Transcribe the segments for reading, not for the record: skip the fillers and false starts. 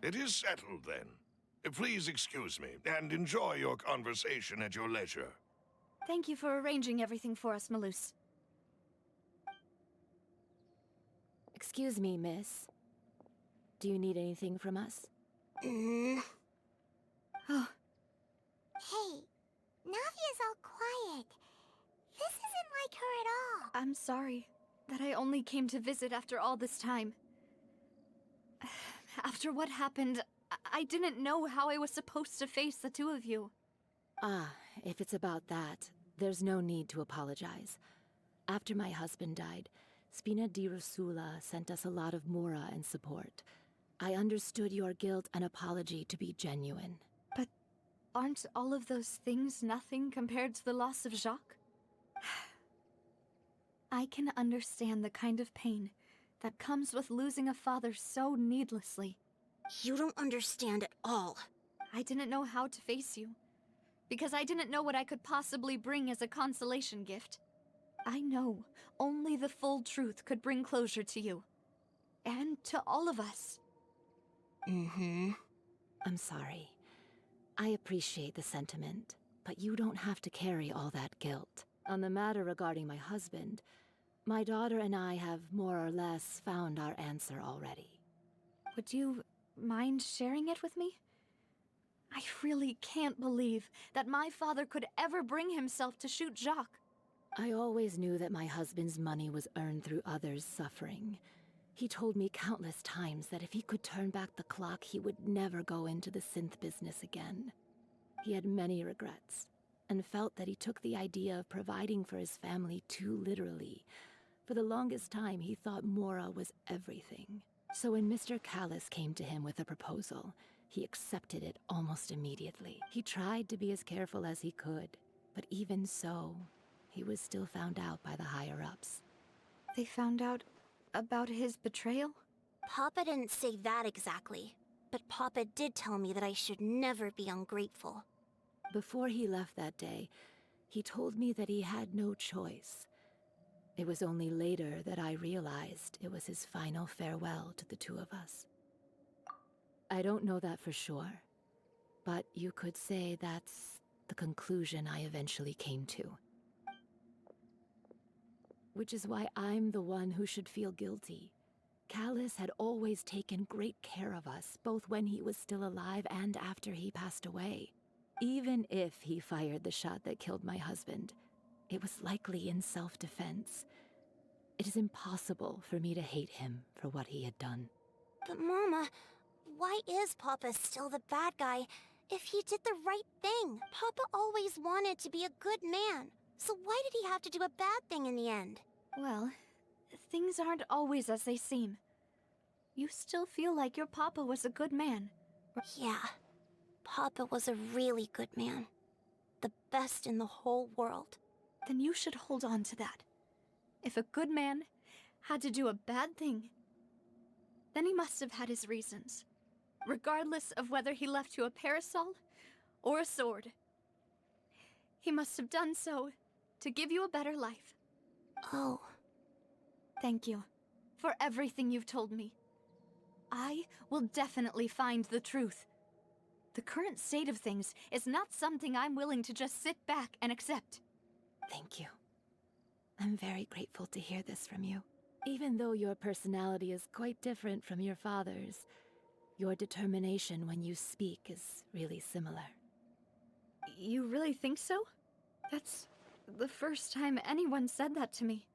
It is settled, then. Please excuse me, and enjoy your conversation at your leisure. Thank you for arranging everything for us, Malus. Excuse me, miss. Do you need anything from us? Oh, Hey, Navia's all quiet. This isn't like her at all. I'm sorry that I only came to visit after all this time. After what happened, I didn't know how I was supposed to face the two of you. Ah, if it's about that, there's no need to apologize. After my husband died, Spina di Rusula sent us a lot of mora and support. I understood your guilt and apology to be genuine. But aren't all of those things nothing compared to the loss of Jacques? I can understand the kind of pain that comes with losing a father so needlessly. You don't understand at all. I didn't know how to face you, because I didn't know what I could possibly bring as a consolation gift. I know only the full truth could bring closure to you. And to all of us. I'm sorry. I appreciate the sentiment, but you don't have to carry all that guilt. On the matter regarding my husband, my daughter and I have more or less found our answer already. Would you mind sharing it with me? I really can't believe that my father could ever bring himself to shoot Jacques. I always knew that my husband's money was earned through others' suffering. He told me countless times that if he could turn back the clock, he would never go into the synth business again. He had many regrets, and felt that he took the idea of providing for his family too literally. For the longest time, he thought Mora was everything. So when Mr. Callis came to him with a proposal, he accepted it almost immediately. He tried to be as careful as he could, but even so, he was still found out by the higher-ups. They found out about his betrayal? Papa didn't say that exactly, but Papa did tell me that I should never be ungrateful. Before he left that day, he told me that he had no choice. It was only later that I realized it was his final farewell to the two of us. I don't know that for sure, but you could say that's the conclusion I eventually came to. Which is why I'm the one who should feel guilty. Callis had always taken great care of us, both when he was still alive and after he passed away. Even if he fired the shot that killed my husband, it was likely in self-defense. It is impossible for me to hate him for what he had done. But Mama, why is Papa still the bad guy if he did the right thing? Papa always wanted to be a good man, so why did he have to do a bad thing in the end? Well, things aren't always as they seem. You still feel like your papa was a good man. Yeah, Papa was a really good man. The best in the whole world. Then you should hold on to that. If a good man had to do a bad thing, then he must have had his reasons, regardless of whether he left you a parasol or a sword. He must have done so to give you a better life. Oh. Thank you for everything you've told me. I will definitely find the truth. The current state of things is not something I'm willing to just sit back and accept. Thank you. I'm very grateful to hear this from you. Even though your personality is quite different from your father's, your determination when you speak is really similar. You really think so? That's the first time anyone said that to me.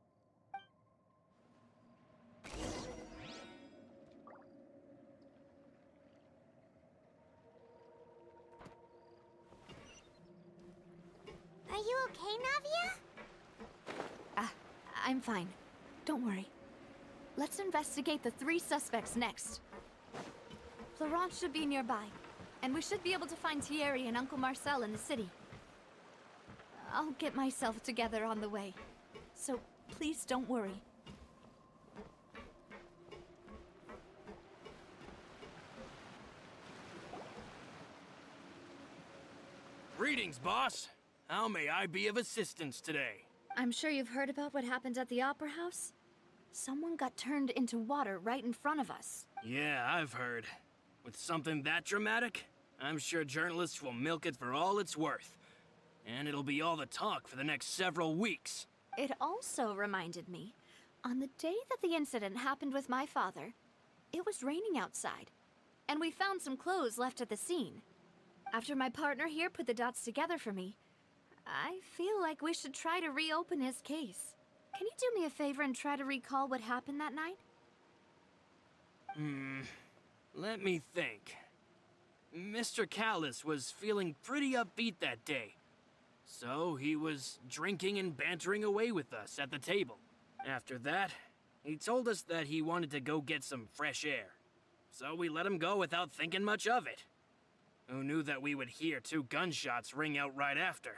Are you okay, Navia? I'm fine. Don't worry. Let's investigate the 3 suspects next. Florent should be nearby, and we should be able to find Thierry and Uncle Marcel in the city. I'll get myself together on the way, so please don't worry. Greetings, boss. How may I be of assistance today? I'm sure you've heard about what happened at the Opera House. Someone got turned into water right in front of us. Yeah, I've heard. With something that dramatic, I'm sure journalists will milk it for all it's worth. And it'll be all the talk for the next several weeks. It also reminded me, on the day that the incident happened with my father, it was raining outside, and we found some clothes left at the scene. After my partner here put the dots together for me, I feel like we should try to reopen his case. Can you do me a favor and try to recall what happened that night? Let me think. Mr. Callis was feeling pretty upbeat that day. So he was drinking and bantering away with us at the table. After that, he told us that he wanted to go get some fresh air. So we let him go without thinking much of it. Who knew that we would hear 2 gunshots ring out right after?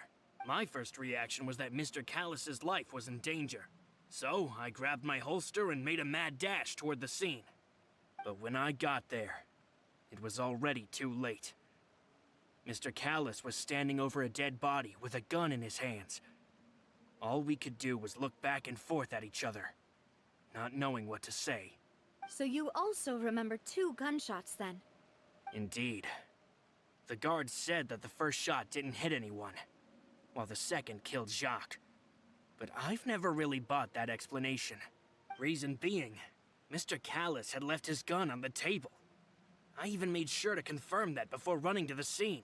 My first reaction was that Mr. Callis's life was in danger. So I grabbed my holster and made a mad dash toward the scene. But when I got there, it was already too late. Mr. Callis was standing over a dead body with a gun in his hands. All we could do was look back and forth at each other, not knowing what to say. So you also remember 2 gunshots then? Indeed. The guard said that the first shot didn't hit anyone, while the second killed Jacques. But I've never really bought that explanation. Reason being, Mr. Callis had left his gun on the table. I even made sure to confirm that before running to the scene.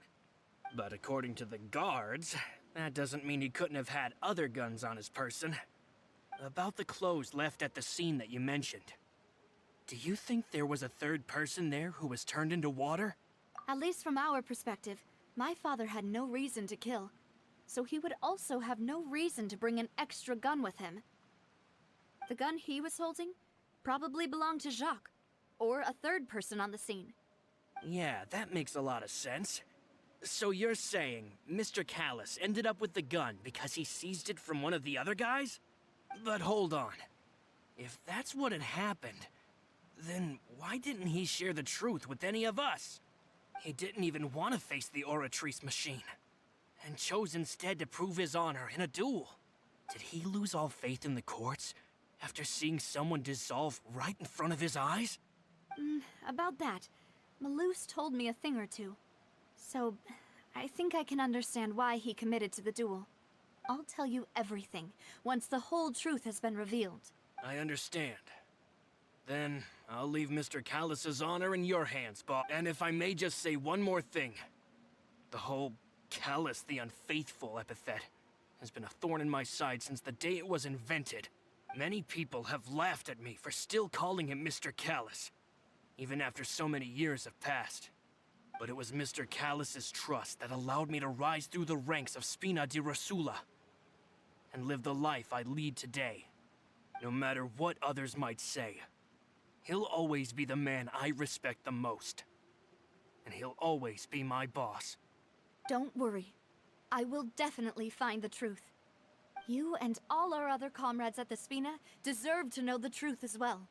But according to the guards, that doesn't mean he couldn't have had other guns on his person. About the clothes left at the scene that you mentioned. Do you think there was a third person there who was turned into water? At least from our perspective, my father had no reason to kill. So he would also have no reason to bring an extra gun with him. The gun he was holding probably belonged to Jacques, or a third person on the scene. Yeah, that makes a lot of sense. So you're saying Mr. Callis ended up with the gun because he seized it from one of the other guys? But hold on. If that's what had happened, then why didn't he share the truth with any of us? He didn't even want to face the Oratrice machine, and chose instead to prove his honor in a duel. Did he lose all faith in the courts after seeing someone dissolve right in front of his eyes? About that, Malus told me a thing or two. So, I think I can understand why he committed to the duel. I'll tell you everything, once the whole truth has been revealed. I understand. Then, I'll leave Mr. Callis's honor in your hands, Bob. And if I may just say one more thing. The whole Callis the Unfaithful epithet has been a thorn in my side since the day it was invented. Many people have laughed at me for still calling him Mr. Callis, even after so many years have passed. But it was Mr. Callis's trust that allowed me to rise through the ranks of Spina di Rosula and live the life I lead today. No matter what others might say, he'll always be the man I respect the most. And he'll always be my boss. Don't worry. I will definitely find the truth. You and all our other comrades at the Spina deserve to know the truth as well.